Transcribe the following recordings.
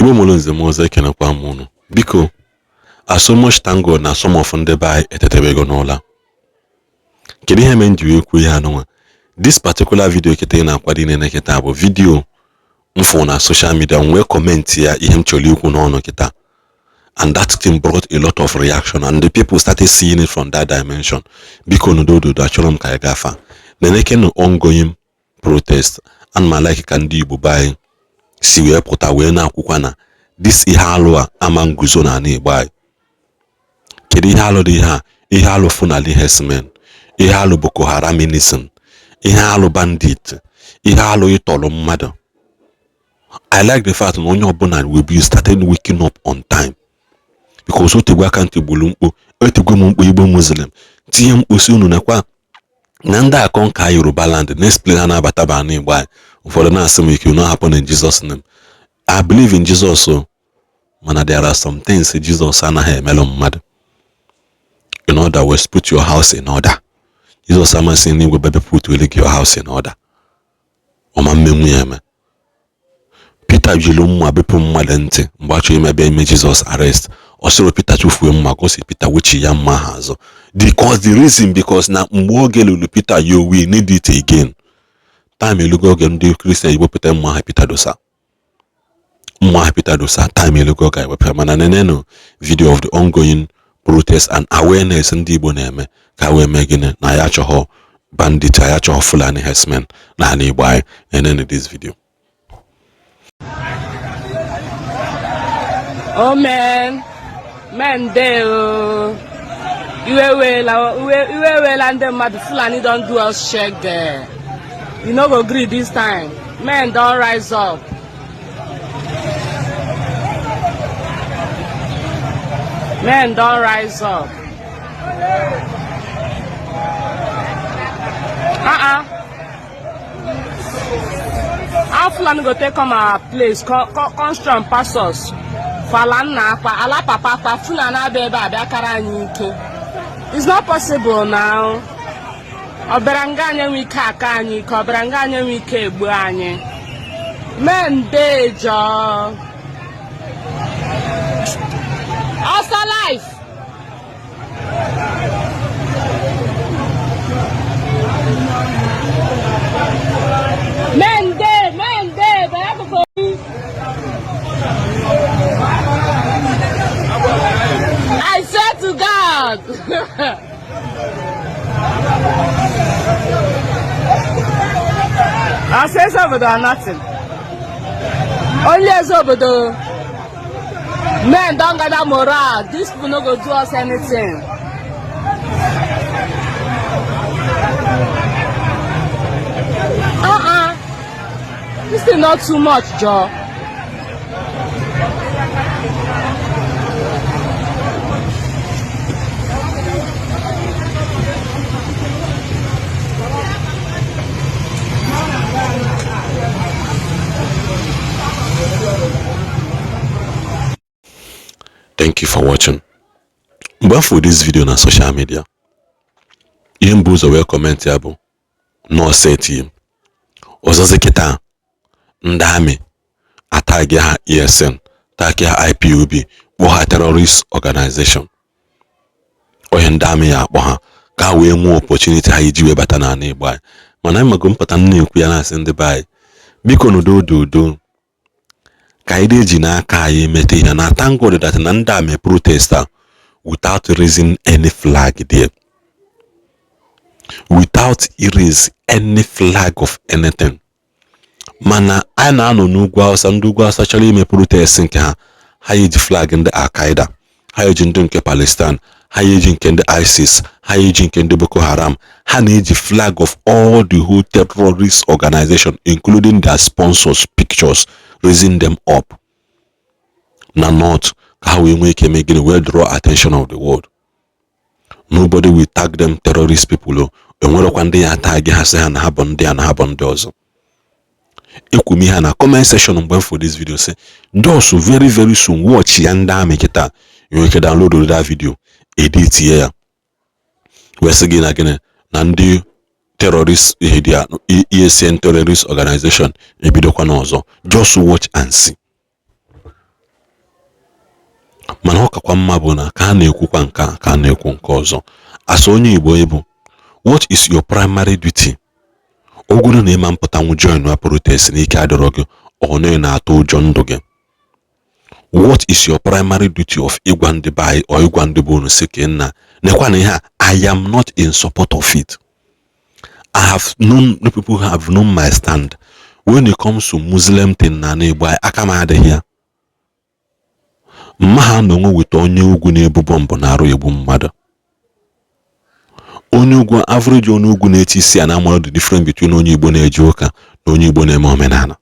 Igbo molonze moze ekene kwa munu. Biko, so much thank God na some of ndị bai etetebego n'ụla. Kedu ihe men ji ekwu ya anụnwa? This particular video kete na akwado ine keta bụ video mfo na social media nwe comment ya ihe m chọrọ ikwu n'ọnụ kita. And that thing brought a lot of reaction and the people started seeing it from that dimension. Biko nudodo achọrọ m ka ya gafa. Neneke no ongoing protest and ma like ka ndị Igbo bai si wee pụta wee na-akwụkwa na this ihe alụ a ama nguzo na ana Igbo anyị. Kedu ihe alụ dị ha? Ihe alụ Fulani Herdsmen, ihe alụ Boko Haramism, ihe alụ bandit, ihe alụ ịtọrọ mmadụ. I like the fact na onye ọbụla will be started waking up on time. Because otegwe aka ntị gburu mkpu, otegwe m mkpu Igbo Muslim, tinye mkpu si unu nakwa na ndị akọ nka Yoruba land next place ha na-abata ba na Igbo anyị. Ụfọdụ na-asị m ike no happen in Jesus name. I believe in Jesus so mana there are some things Jesus anaghị emelu mmadụ. In other words, put your house in order. Jesus amasị n'igwe bebe put your house in order. Ọma mmenwu ya eme. Peter jilu mma bepụ mmadụ ntị mgbe achọ imebe ime Jesus arrest. Ọ sịrị Peter chufuo mma gosi Peter wechi ya mma ha azụ. Because na mgbe oge lulu Peter you will need it again. Time elugo oge ndị Christian Igbo pụta mma ha Peter dosa. Mma ha Peter dosa time elugo oge ewepụ mana nenenu video of the ongoing protest and awareness ndị Igbo na-eme ka wee mee gịnị na ya chọhọ bandit ya chọhọ Fulani Herdsmen na ana Igbo anyị enene this video. Oh man deo iwe wela ndị mmadụ Fulani don't do us check there. You no go gree this time. Men don't rise up. Men don't rise up. How Fulani go take come our place? Constrain pass us. Falana pa ala papa pa Fulani beba abịakara anyị ike. It's not possible now. Oberanga anyị nwe ike aka anyị ka oberanga anyị nwe ike egbu anyị. Men dey jo. After life. Men dey, but I go. I swear to God. I say something or nothing. Only as obodo. Men don't gather morale. These people no go do us anything. This is not too much, Joe. Thank you for watching. But for this video on social media, ihe mbụ ụzọ wee comment ya bụ no set him. Ọzọzi kita ndị amị atagi ha ESN, tagi ha IPOB, kpọ ha terrorist organization. Ohe ndị amị ya akpọ ha ka wee nwee opportunity ha iji wee bata na ana Igbo anyị. Mana ịmago mpụta na-ekwu ya na-asị ndị be anyị biko n'udo ka ide ji n'aka anyị emete ihe na thank God that na ndị amị protester without raising any flag there, without erase any flag of anything. Mana anyị na-anọ n'ugwu Hausa, ndị ugwu Hausa chọrọ ime protest nke ha eji flag ndị Al-Qaeda, ha eji ndị nke Palestine, ha eji nke ndị ISIS, ha eji nke ndị Boko Haram, ha na-eji flag of all the whole terrorist organization including their sponsors pictures, raising them up na not how we make a make well draw attention of the world. Nobody will tag them terrorist people. And when they tag has and happen there and happen does. Ikumi na comment section for this video say those who very soon watch yanda make it. You can download that video, edit here. We're again Nandi terrorist ESN terrorist organization ebido kwa n'ọzọ. Just watch and see. mana ọ kakwa mma bụ na ka a na-ekwukwa nke a ka a na-ekwu nke ọzọ. As onye Igbo ịbụ, what is your primary duty? Ogwuru na ịma mpụtanwu join na protest n'ike adịrọ gị, ọ na-atụ ụjọ ndụ gị. What is your primary duty of ịgwa ndị be anyị or ịgwa ndị bụ unu si ka nna nekwa na ihe a, I am not in support of it. I have known people who have known my stand when it comes to Muslim thing na Igbo aka m adịghị ya. Mma ha nọ nwe weta onye ugwu na-ebu bọmbụ na arụ egbu mmadụ. Onye ugwu, average onye ugwu na-eti isi a na-amara the difference between onye Igbo na-eje ụka na onye Igbo na-eme omenala.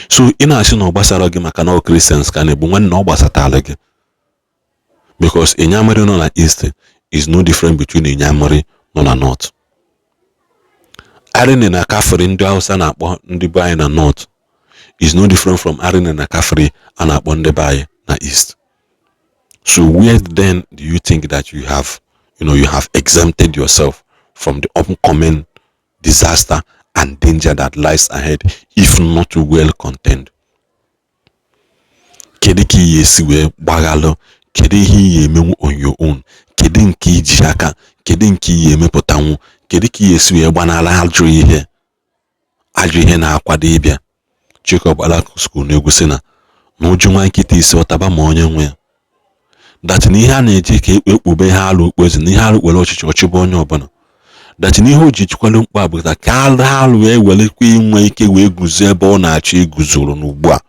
So ị na-asị na ọ gbasara gị maka na ọ Christians ka na-egbu nwanne na ọ gbasatala gị, because Inyamiri nọ na East is no different between Inyamiri nọ na North. Arịnị na Kafiri ndị Hausa na-akpọ ndị be anyị na North is no different from Arịnị na Kafiri a na-akpọ ndị be anyị na East. So where then do you think that you have exempted yourself from the upcoming disaster and danger that lies ahead if not well contained? Kedu ka ihe esi wee gbaghalụ? Kedu ihe ihe emenwu on your own? Kedu nke iji aka? Kedu nke ihe emepụtanwu? Kedu ka ihe esi wee gbanala ajọ ihe na-akwado ịbịa? Chikọbala school na-egwusi na ụjụ nwa nkịta isi ọtaba ma onye nwe ya. That na ihe a na-eji ka ekpube ihe alụ okpezi na ihe alụ kwere ọchịchị ọchịbụ onye ọbụla. That na ihe o ji jikwala mkpa bụ ka alụ wee welekwa inwe ike wee guzo ebe ọ na-achọ iguzoro n'ugbu a.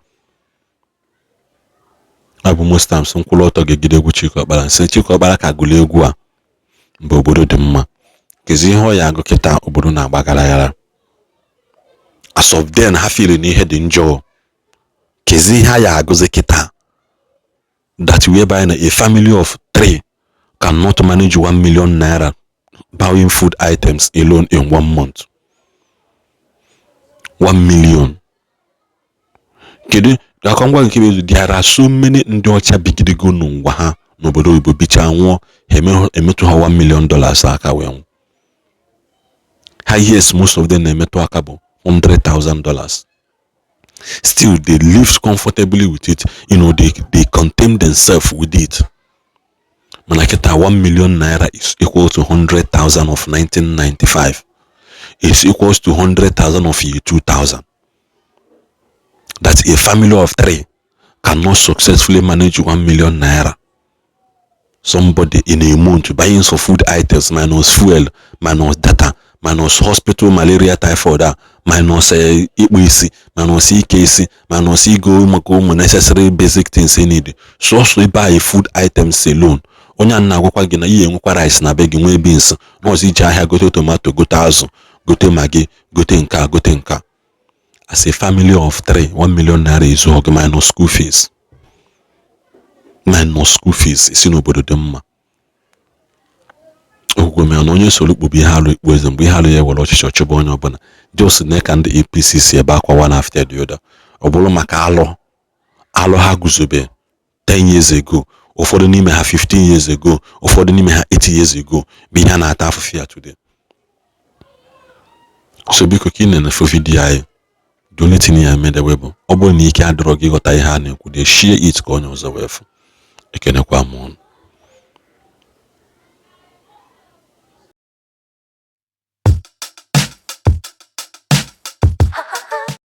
Abụ Muslims nkwụrụ ọtọ gegide egwu Chikọbala nsị Chikọbala ka gụlụ egwu a mgbe obodo dị mma. Kezi ihe ọ ya agụ kịta obodo na-agbagara ya. As of then ha feel na ihe dị njọ. Kezi ihe ya agụzi kịta, that whereby a family of 3 cannot manage 1 million naira buying food items alone in 1 month. 1 million. Kedu akọngwa nke bezu, there are so many ndị ọcha bigidego n'ụwa ha n'obodo Igbo bicha nwụọ emetụ ha $1 million aka wee. Yes, most of them na-emetụ aka bụ $100,000. Still they live comfortably with it, they contain themselves with it. Manaketa 1 million naira is equal to 100,000 of 1995. It's equals to 100,000 of year 2000. That a family of 3 cannot successfully manage 1 million naira. Somebody in a month buying some food items minus fuel, minus data, minus hospital malaria typhoid, minus ikpu isi, minus ike isi, minus igo maka ụmụ necessary basic things you need. So buy food items alone. Onye na-agwakwa gị na ihe enwekwa rice na be gị nwee beans, n'ọzọ iji ahịa gote tomato, gote azụ, gote maggi, gote nka, gote nka. As a family of 3, 1 million naira is all minus school fees. Minus school fees isi n'obodo dị mma. Ogwome na onye soro kpobi ihe alụ ikpu eze mgbe ihe alụ ya were ọchịchị ọchịbụ onye ọbụla. Just na ka ndị APC si ebe akwa one after the other. Ọ bụrụ maka alụ ha guzobe 10 years ago, ụfọdụ n'ime ha 15 years ago, ụfọdụ n'ime ha 80 years ago bụ ihe na-ata afụfụ ya today. So biko ka ị na-efu vidiyo anyị, the only thing ya eme dewe bụ ọ bụrụ na ike adịrọ gị ghọta ihe a na-ekwu, share it ka onye ọzọ wee fụ. Ekenekwa m ọnụ.